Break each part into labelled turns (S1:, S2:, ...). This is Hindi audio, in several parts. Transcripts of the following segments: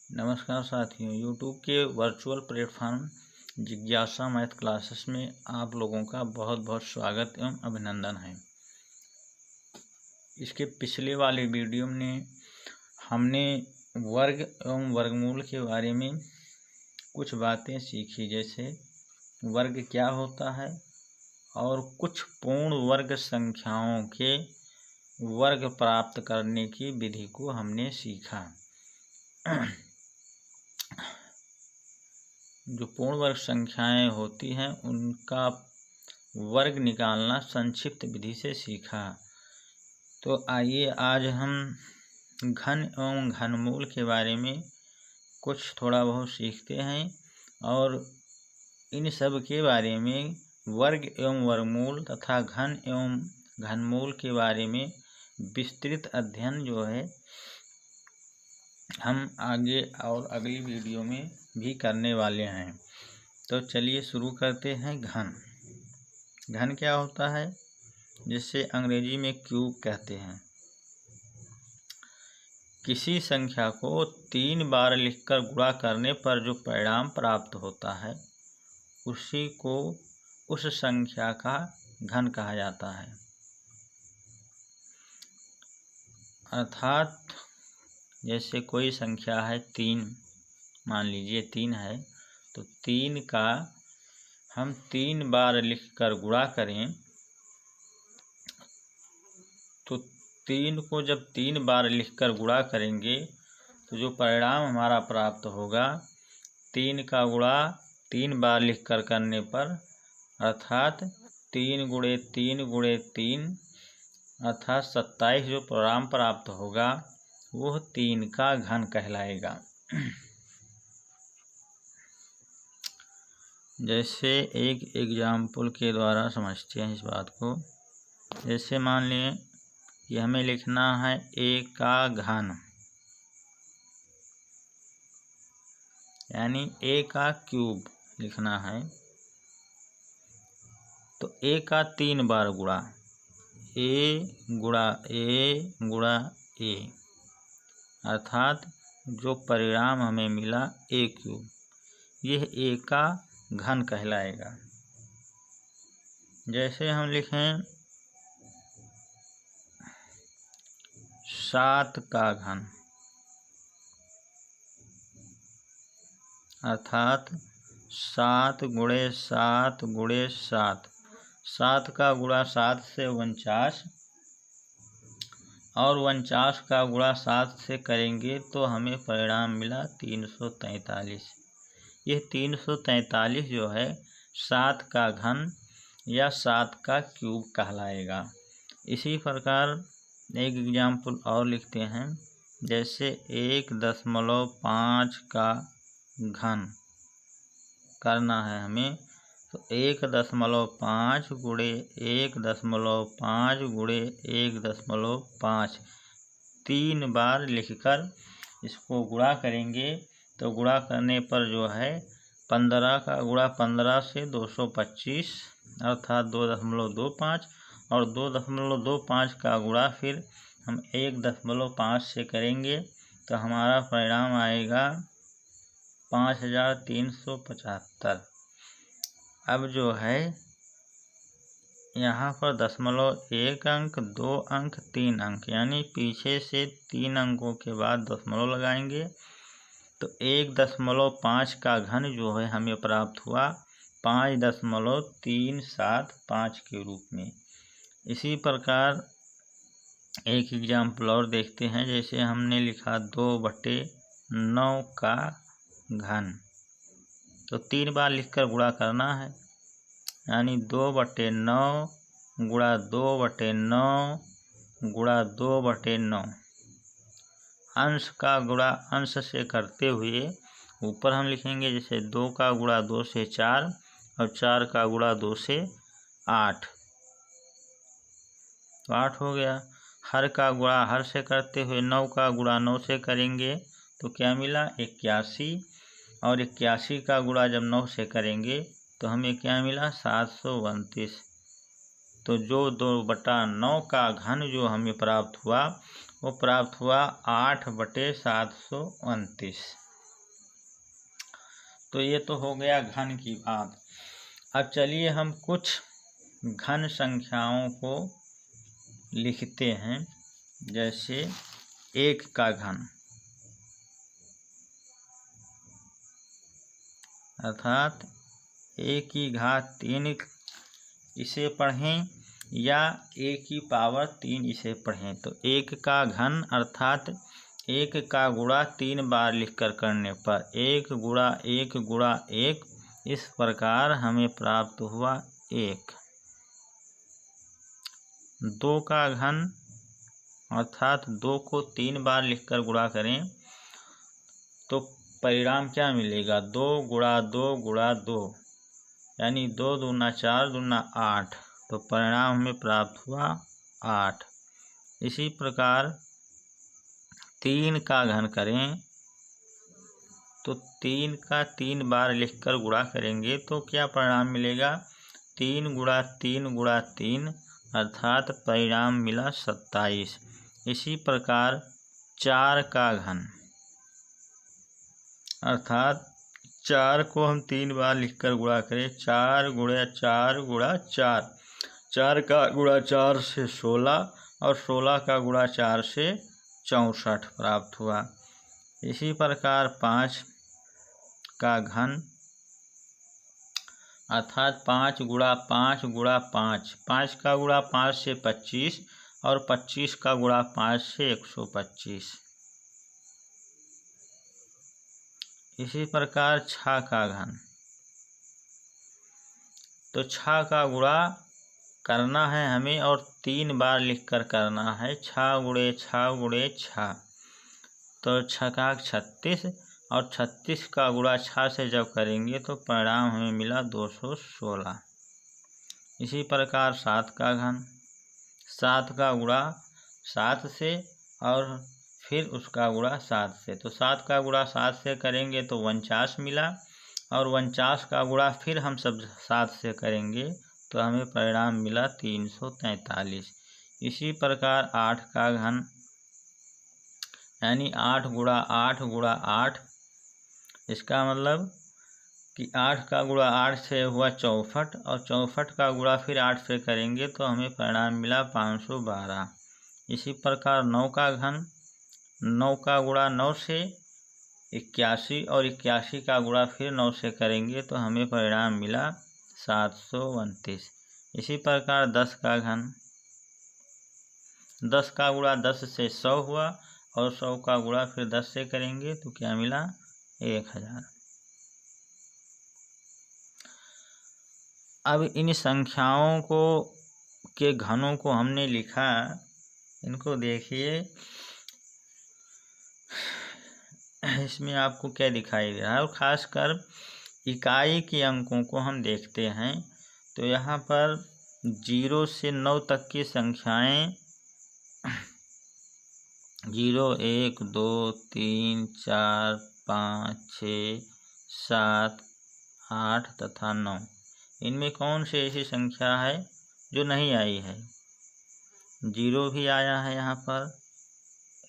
S1: नमस्कार साथियों, यूट्यूब के वर्चुअल प्लेटफॉर्म जिज्ञासा मैथ क्लासेस में आप लोगों का बहुत बहुत स्वागत एवं अभिनंदन है। इसके पिछले वाले वीडियो में हमने वर्ग एवं वर्गमूल के बारे में कुछ बातें सीखी, जैसे वर्ग क्या होता है और कुछ पूर्ण वर्ग संख्याओं के वर्ग प्राप्त करने की विधि को हमने सीखा। जो पूर्ण वर्ग संख्याएं होती हैं उनका वर्ग निकालना संक्षिप्त विधि से सीखा। तो आइए आज हम घन एवं घनमूल के बारे में कुछ थोड़ा बहुत सीखते हैं और इन सब के बारे में वर्ग एवं वर्गमूल तथा घन एवं घनमूल के बारे में विस्तृत अध्ययन जो है हम आगे और अगली वीडियो में भी करने वाले हैं। तो चलिए शुरू करते हैं। घन क्या होता है, जिसे अंग्रेजी में क्यूब कहते हैं। किसी संख्या को 3 बार लिखकर गुणा करने पर जो परिणाम प्राप्त होता है उसी को उस संख्या का घन कहा जाता है। अर्थात जैसे कोई संख्या है 3, मान लीजिए 3 है, तो 3 का हम 3 बार लिखकर गुणा करें तो 3 को जब 3 बार लिखकर गुणा करेंगे तो जो परिणाम हमारा प्राप्त होगा 3 का गुणा 3 बार लिखकर करने पर, अर्थात 3 गुणे 3 गुणे 3 अर्थात 27 जो परिणाम प्राप्त होगा वह 3 का घन कहलाएगा। जैसे एक एग्जाम्पल के द्वारा समझते हैं इस बात को। जैसे मान लें कि हमें लिखना है a का घन, यानी a का क्यूब लिखना है। तो a का 3 बार गुणा, a गुणा a गुणा a, अर्थात जो परिणाम हमें मिला a क्यूब, यह a का घन कहलाएगा। जैसे हम लिखें 7 का घन, अर्थात 7 गुणे 7 गुणे 7, 7 का गुणा 7 से 49 और 49 का गुणा 7 से करेंगे तो हमें परिणाम मिला 343। यह 343 जो है 7 का घन या 7 का क्यूब कहलाएगा। इसी प्रकार एक एग्जाम्पल और लिखते हैं। जैसे 1.5 का घन करना है हमें, तो 1.5 गुणे 1.5 गुणे 1.5 3 बार लिखकर इसको गुणा करेंगे तो गुणा करने पर जो है 15 का गुणा 15 से 225 अर्थात 2.25 और 2.25 का गुणा फिर हम 1.5 से करेंगे तो हमारा परिणाम आएगा 5375। अब जो है यहाँ पर 1 अंक, 2 अंक, 3 अंक, यानी पीछे से 3 अंकों के बाद दशमलव लगाएंगे तो 1.5 का घन जो है हमें प्राप्त हुआ 5.375 के रूप में। इसी प्रकार एक एग्जाम्पल और देखते हैं। जैसे हमने लिखा 2/9 का घन, तो 3 बार लिखकर गुणा करना है, यानी 2/9 गुणा 2/9 गुणा 2/9। अंश का गुणा अंश से करते हुए ऊपर हम लिखेंगे जैसे 2 का गुणा 2 से 4 और 4 का गुणा 2 से 8, तो 8 हो गया। हर का गुणा हर से करते हुए 9 का गुणा 9 से करेंगे तो क्या मिला 81, और 81 का गुणा जब 9 से करेंगे तो हमें क्या मिला 729। तो जो 2/9 का घन जो हमें प्राप्त हुआ वो प्राप्त हुआ 8/729। तो ये तो हो गया घन की बात। अब चलिए हम कुछ घन संख्याओं को लिखते हैं। जैसे 1 का घन, अर्थात 1 की घात 3 इसे पढ़ें या 1 की पावर 3 इसे पढ़ें। तो 1 का घन अर्थात 1 का गुणा 3 बार लिखकर करने पर 1 गुणा 1 गुणा 1, इस प्रकार हमें प्राप्त हुआ 1। 2 का घन अर्थात 2 को 3 बार लिखकर गुणा करें तो परिणाम क्या मिलेगा? 2 गुणा 2 गुणा 2, यानी 2 दूना 4 दूना 8, तो परिणाम हमें प्राप्त हुआ 8। इसी प्रकार 3 का घन करें तो 3 का 3 बार लिखकर गुणा करेंगे तो क्या परिणाम मिलेगा? 3 गुणा 3 गुणा 3, अर्थात परिणाम मिला 27। इसी प्रकार 4 का घन अर्थात 4 को हम 3 बार लिखकर गुणा करें, 4 गुणा 4 गुणा 4, 4 का गुणा 4 से 16 और 16 का गुणा 4 से 64 प्राप्त हुआ। इसी प्रकार 5 का घन अर्थात 5 गुणा 5 गुणा 5, 5 का गुणा 5 से 25 और 25 का गुणा 5 से 125। इसी प्रकार 6 का घन, तो 6 का गुणा करना है हमें और 3 बार लिखकर करना है, 6 गुणे 6 गुणे 6, तो 6 का 36 और 36 का गुणा 6 से जब करेंगे तो परिणाम हमें मिला 216। इसी प्रकार 7 का घन, 7 का गुणा 7 से और फिर उसका गुणा 7 से, तो 7 का गुणा 7 से करेंगे तो 49 मिला और 49 का गुणा फिर हम सब 7 से करेंगे तो हमें परिणाम मिला 343। इसी प्रकार 8 का घन, यानी 8 गुणा 8 गुणा 8, इसका मतलब कि 8 का गुणा 8 से हुआ 64 और 64 का गुणा फिर 8 से करेंगे तो हमें परिणाम मिला 512। इसी प्रकार 9 का घन, 9 का गुणा 9 से 81 और 81 का गुणा फिर 9 से करेंगे तो हमें परिणाम मिला 729। इसी प्रकार 10 का घन, 10 का गुणा 10 से 100 हुआ और 100 का गुणा फिर 10 से करेंगे तो क्या मिला? 1000। अब इन संख्याओं को के घनों को हमने लिखा, इनको देखिए, इसमें आपको क्या दिखाई दे रहा है। और ख़ासकर इकाई के अंकों को हम देखते हैं तो यहाँ पर 0 से 9 तक की संख्याएं 0, 1, 2, 3, 4, 5, 6, 7, 8 तथा 9, इनमें कौन सी ऐसी संख्या है जो नहीं आई है? 0 भी आया है, यहाँ पर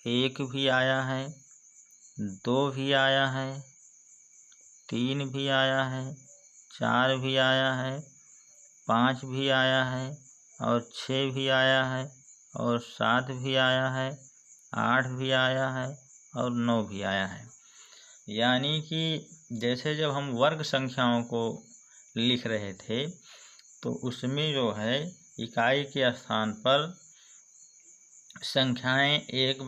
S1: 1 भी आया है, 2 भी आया है, 3 भी आया है, 4 भी आया है, 5 भी आया है और 6 भी आया है और 7 भी आया है, 8 भी आया है और 9 भी आया है। यानी कि जैसे जब हम वर्ग संख्याओं को लिख रहे थे तो उसमें जो है इकाई के स्थान पर संख्याएं एक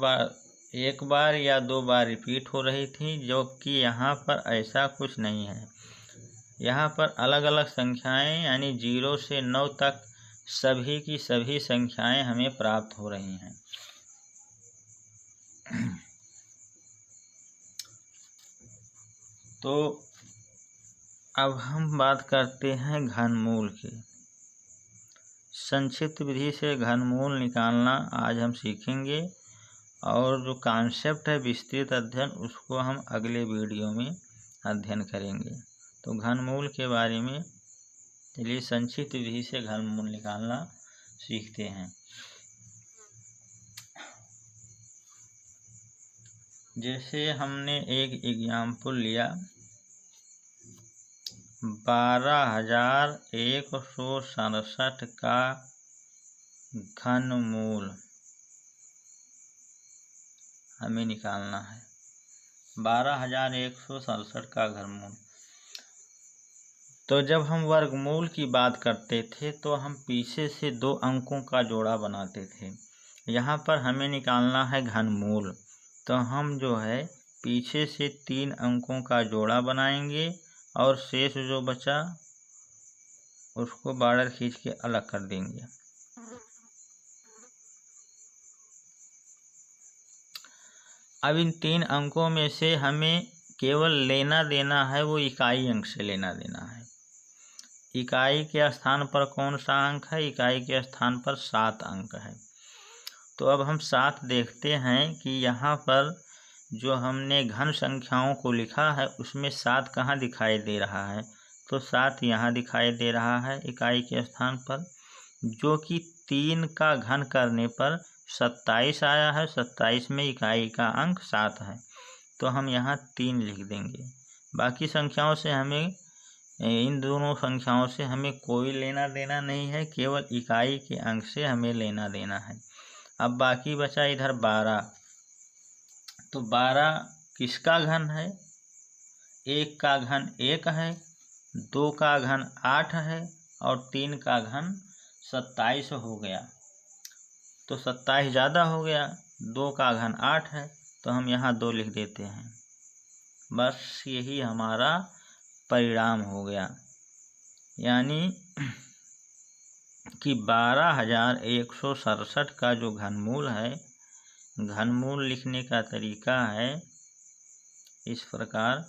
S1: बार या 2 बार रिपीट हो रही थी, जबकि यहाँ पर ऐसा कुछ नहीं है। यहाँ पर अलग अलग संख्याएं यानी 0 से 9 तक सभी की सभी संख्याएं हमें प्राप्त हो रही हैं। तो अब हम बात करते हैं घनमूल की। संक्षिप्त विधि से घनमूल निकालना आज हम सीखेंगे और जो कॉन्सेप्ट है विस्तृत अध्ययन उसको हम अगले वीडियो में अध्ययन करेंगे। तो घनमूल के बारे में चलिए संक्षिप्त विधि से घनमूल निकालना सीखते हैं। जैसे हमने एक एग्जाम्पल लिया 12,167 का घनमूल हमें निकालना है। 12,167 का घनमूल। तो जब हम वर्गमूल की बात करते थे तो हम पीछे से 2 अंकों का जोड़ा बनाते थे। यहाँ पर हमें निकालना है घनमूल, तो हम जो है पीछे से 3 अंकों का जोड़ा बनाएंगे और शेष जो बचा उसको बॉर्डर खींच के अलग कर देंगे। अब इन 3 अंकों में से हमें केवल लेना देना है वो इकाई अंक से लेना देना है। इकाई के स्थान पर कौन सा अंक है? इकाई के स्थान पर 7 अंक है। तो अब हम 7 देखते हैं कि यहाँ पर जो हमने घन संख्याओं को लिखा है उसमें 7 कहाँ दिखाई दे रहा है? तो 7 यहाँ दिखाई दे रहा है इकाई के स्थान पर, जो कि 3 का घन करने पर 27 आया है। 27 में इकाई का अंक 7 है, तो हम यहाँ 3 लिख देंगे। बाकी संख्याओं से हमें, इन दोनों संख्याओं से हमें कोई लेना देना नहीं है, केवल इकाई के अंक से हमें लेना देना है। अब बाकी बचा इधर 12। तो 12 किसका घन है? 1 का घन 1 है, 2 का घन 8 है और 3 का घन 27 हो गया। तो 27 ज़्यादा हो गया, 2 का घन 8 है, तो हम यहाँ 2 लिख देते हैं। बस यही हमारा परिणाम हो गया, यानी कि 12,167 का जो घनमूल है, घनमूल लिखने का तरीका है इस प्रकार: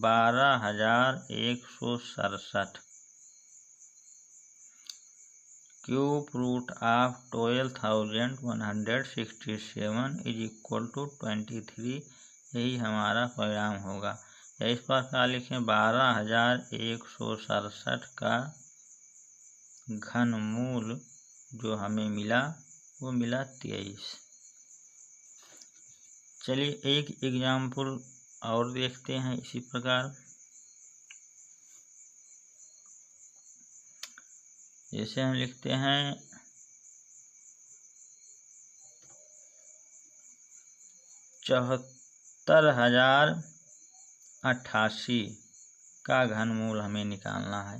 S1: 12,167 cube root of 12,167 is equal to 23। यही हमारा परिणाम होगा। या इस प्रकार लिखें: 12,167 का घनमूल जो हमें मिला वो मिला 23। चलिए एक एग्जाम्पल और देखते हैं इसी प्रकार। जैसे हम लिखते हैं 74,088 का घनमूल हमें निकालना है।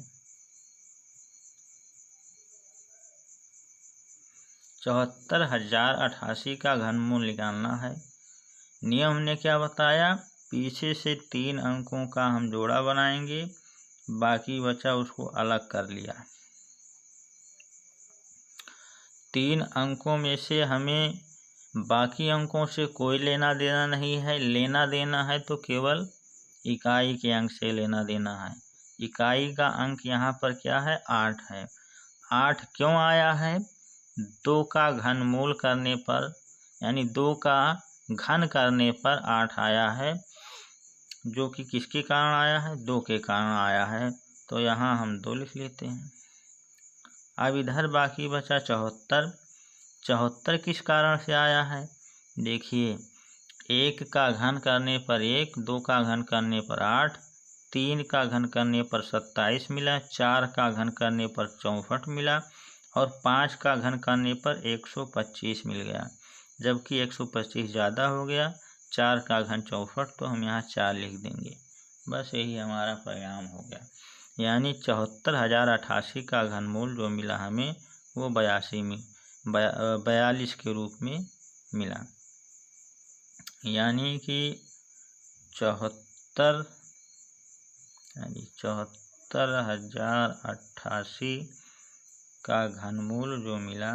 S1: 74,088 का घनमूल निकालना है। नियम हमने क्या बताया? पीछे से 3 अंकों का हम जोड़ा बनाएंगे, बाकी बचा उसको अलग कर लिया। 3 अंकों में से हमें बाकी अंकों से कोई लेना देना नहीं है। लेना देना है तो केवल इकाई के अंक से लेना देना है। इकाई का अंक यहाँ पर क्या है? 8 है। 8 क्यों आया है? 2 का घनमूल करने पर, यानी 2 का घन करने पर 8 आया है, जो कि किसके कारण आया है? 2 के कारण आया है। तो यहाँ हम 2 लिख लेते हैं। अब इधर बाकी बचा 74। 74 किस कारण से आया है? देखिए, 1 का घन करने पर 1, 2 का घन करने पर 8, 3 का घन करने पर 27 मिला, 4 का घन करने पर 64 मिला और 5 का घन करने पर 125 मिल गया। जबकि 125 ज़्यादा हो गया, 4 का घन 64, तो हम यहाँ 4 लिख देंगे। बस यही हमारा परिणाम हो गया, यानी 74,088 का घनमूल जो मिला हमें वो 42 के रूप में मिला। यानी कि 74,088 का घनमूल जो मिला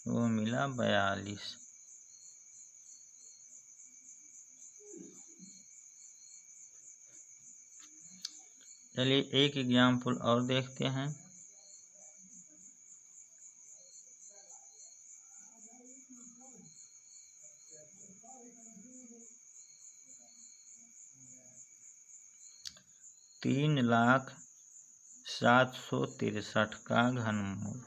S1: वो मिला 42। चलिए एक एग्जाम्पल और देखते हैं। $3,07,63 का घनमूल।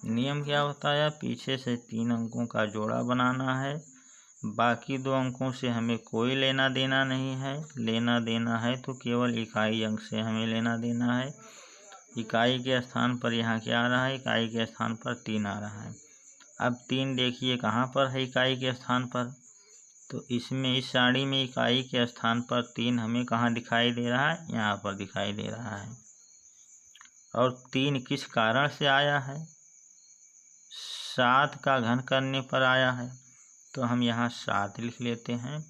S1: नियम क्या होता है, पीछे से 3 अंकों का जोड़ा बनाना है, बाकी 2 अंकों से हमें कोई लेना देना नहीं है। लेना देना है तो केवल इकाई अंक से हमें लेना देना है। इकाई के स्थान पर यहाँ क्या आ रहा है, इकाई के स्थान पर 3 आ रहा है। अब 3 देखिए कहाँ पर है इकाई के स्थान पर, तो इसमें इस सारणी में इकाई के स्थान पर 3 हमें कहाँ दिखाई दे रहा है, यहाँ पर दिखाई दे रहा है। और 3 किस कारण से आया है, 7 का घन करने पर आया है, तो हम यहाँ 7 लिख लेते हैं।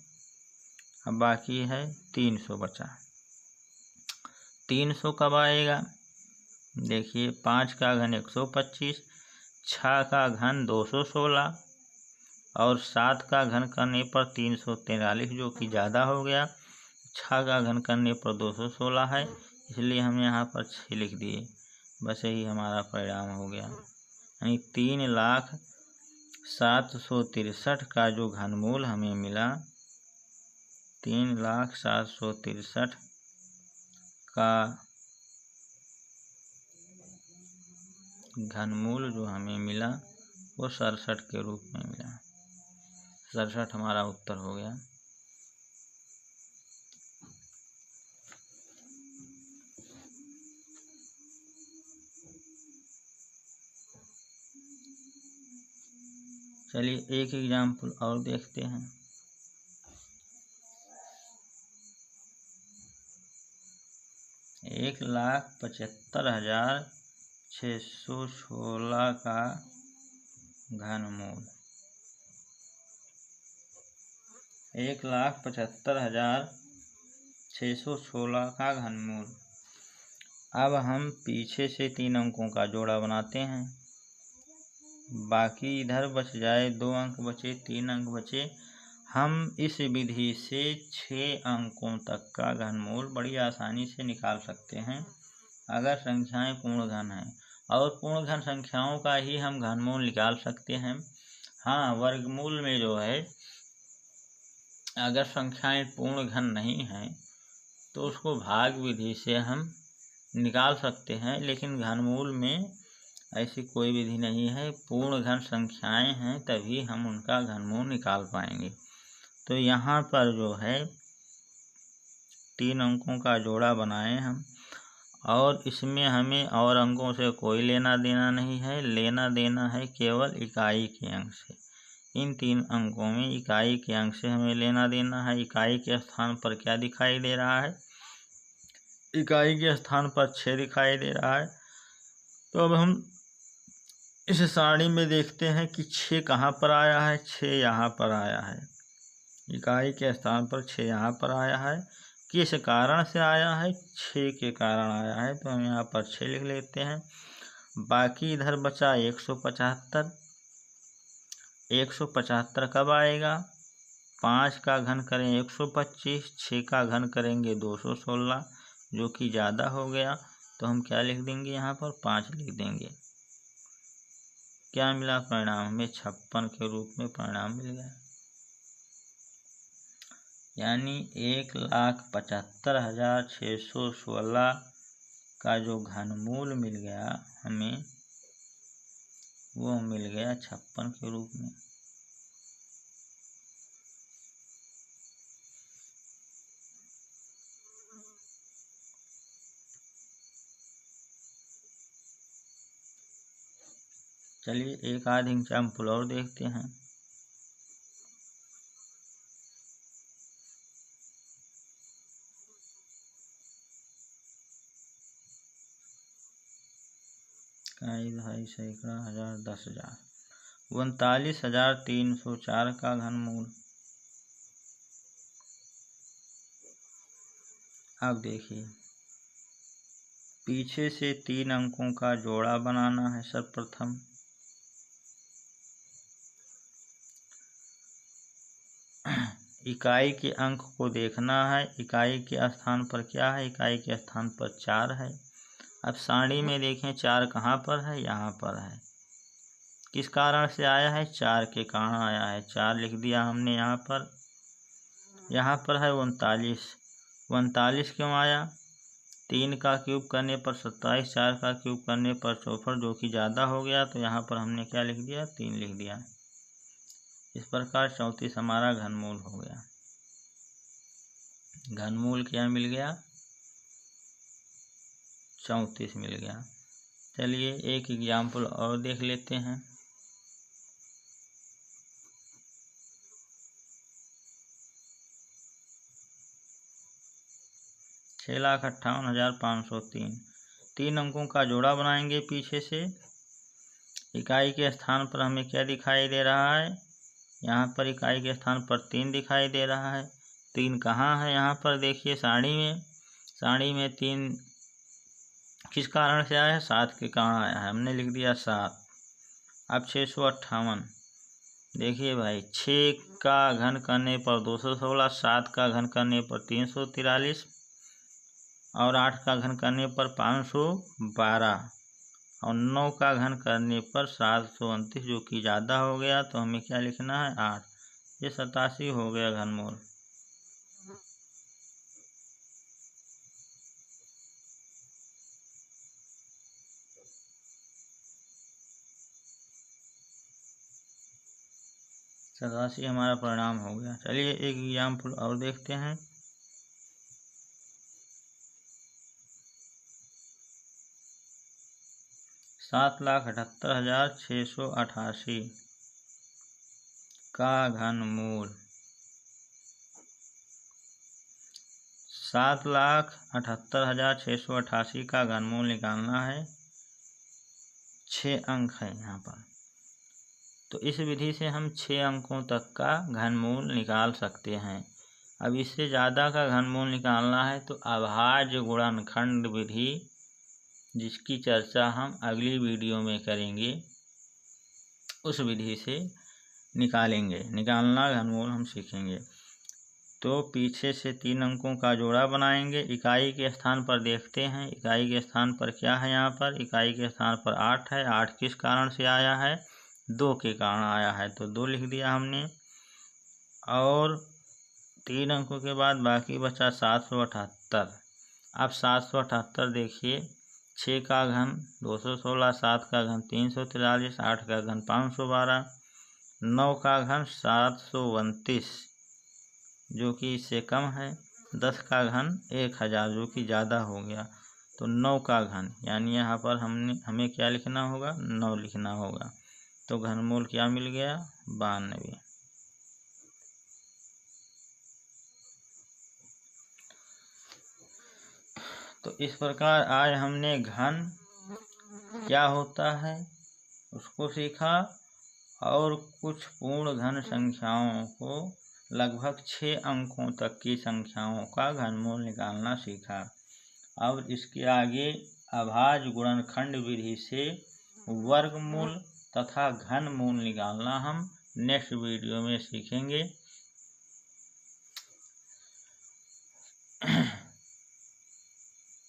S1: अब बाकी है 300 बचा। 300 कब आएगा, देखिए 5 का घन 125, 6 का घन 216 और 7 का घन करने पर 343 जो कि ज़्यादा हो गया। 6 का घन करने पर 216 है, इसलिए हम यहाँ पर 6 लिख दिए। बस यही हमारा परिणाम हो गया, यानी 3,07,63 का जो घनमूल हमें मिला, 3,07,63 का घनमूल जो हमें मिला वो 67 के रूप में मिला। 67 हमारा उत्तर हो गया। चलिए एक एग्जाम्पल और देखते हैं। एक 1,75,616 का घनमूल, 1,75,616 का घनमूल। अब हम पीछे से 3 अंकों का जोड़ा बनाते हैं, बाकी इधर बच जाए 2 अंक बचे, 3 अंक बचे। हम इस विधि से 6 अंकों तक का घनमूल बड़ी आसानी से निकाल सकते हैं अगर संख्याएं पूर्ण घन हैं, और पूर्ण घन संख्याओं का ही हम घनमूल निकाल सकते हैं। हाँ, वर्गमूल में जो है अगर संख्याएं पूर्ण घन नहीं हैं तो उसको भाग विधि से हम निकाल सकते हैं, लेकिन घनमूल में ऐसी कोई विधि नहीं है। पूर्ण घन संख्याएं हैं तभी हम उनका घनमूल निकाल पाएंगे। तो यहाँ पर जो है 3 अंकों का जोड़ा बनाए हम, और इसमें हमें और अंकों से कोई लेना देना नहीं है। लेना देना है केवल इकाई के अंक से। इन 3 अंकों में इकाई के अंक से हमें लेना देना है। इकाई के स्थान पर क्या दिखाई दे रहा है, इकाई के स्थान पर 6 दिखाई दे रहा है। तो अब हम इस सारणी में देखते हैं कि 6 कहाँ पर आया है, 6 यहाँ पर आया है। इकाई के स्थान पर 6 यहाँ पर आया है। किस कारण से आया है, 6 के कारण आया है, तो हम यहाँ पर 6 लिख लेते हैं। बाकी इधर बचा 175। 175 कब आएगा, 5 का घन करें 125, 6 का घन करेंगे 216 जो कि ज़्यादा हो गया, तो हम क्या लिख देंगे, यहाँ पर 5 लिख देंगे। क्या मिला परिणाम, हमें 56 के रूप में परिणाम मिल गया। यानी 1,75,616 का जो घनमूल मिल गया हमें, वो मिल गया 56 के रूप में। चलिए एक आध एग्जाम्पल और देखते हैं। इकाई, दहाई, सैकड़ा, हजार, 10,000, 39,304 का घनमूल। अब देखिए पीछे से 3 अंकों का जोड़ा बनाना है। सर्वप्रथम इकाई के अंक को देखना है। इकाई के स्थान पर क्या है, इकाई के स्थान पर 4 है। अब सारणी में देखें 4 कहाँ पर है, यहाँ पर है। किस कारण से आया है, 4 के कारण आया है। 4 लिख दिया हमने यहाँ पर। यहाँ पर है 39। 39 क्यों आया, 3 का क्यूब करने पर 27, 4 का क्यूब करने पर 64, जो कि ज़्यादा हो गया, तो यहाँ पर हमने क्या लिख दिया, 3 लिख दिया। इस प्रकार 34 हमारा घनमूल हो गया। घनमूल क्या मिल गया, 34 मिल गया। चलिए एक एग्जाम्पल और देख लेते हैं। छः लाख 58,503। 3 अंकों का जोड़ा बनाएंगे पीछे से। इकाई के स्थान पर हमें क्या दिखाई दे रहा है, यहाँ पर इकाई के स्थान पर 3 दिखाई दे रहा है। 3 कहाँ है, यहाँ पर देखिए सारणी में। सारणी में 3 किस कारण से आया है, 7 के कारण आया है, हमने लिख दिया 7। अब 658, देखिए भाई, 6 का घन करने पर 216, 7 का घन करने पर 343 और 8 का घन करने पर 512 और 9 का घन करने पर 729, जो कि ज़्यादा हो गया, तो हमें क्या लिखना है, 8। ये 87 हो गया घनमूल। सतासी हमारा परिणाम हो गया। चलिए एक एग्जाम्पल और देखते हैं। सात लाख 78,688 का घनमूल। 7,78,688 का घनमूल निकालना है। 6 अंक है यहाँ पर, तो इस विधि से हम 6 अंकों तक का घनमूल निकाल सकते हैं। अब इससे ज़्यादा का घनमूल निकालना है तो अभाज्य गुणनखंड विधि, जिसकी चर्चा हम अगली वीडियो में करेंगे, उस विधि से निकालना घनमूल हम सीखेंगे। तो पीछे से 3 अंकों का जोड़ा बनाएंगे। इकाई के स्थान पर देखते हैं, इकाई के स्थान पर क्या है, यहाँ पर इकाई के स्थान पर 8 है। 8 किस कारण से आया है, 2 के कारण आया है, तो 2 लिख दिया हमने। और 3 अंकों के बाद बाकी बचा 778। अब 778 देखिए, 6 का घन 216, 7 का घन 343, 8 का घन 512, 9 का घन 729, जो कि इससे कम है। 10 का घन 1000, जो कि ज़्यादा हो गया, तो 9 का घन, यानी यहाँ पर हमें क्या लिखना होगा, 9 लिखना होगा। तो घनमूल क्या मिल गया, 92। तो इस प्रकार आज हमने घन क्या होता है उसको सीखा और कुछ पूर्ण घन संख्याओं को, लगभग 6 अंकों तक की संख्याओं का घनमूल निकालना सीखा। अब इसके आगे अभाज्य गुणनखंड विधि से वर्गमूल तथा घनमूल निकालना हम नेक्स्ट वीडियो में सीखेंगे।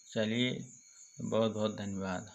S1: चलिए, बहुत बहुत धन्यवाद।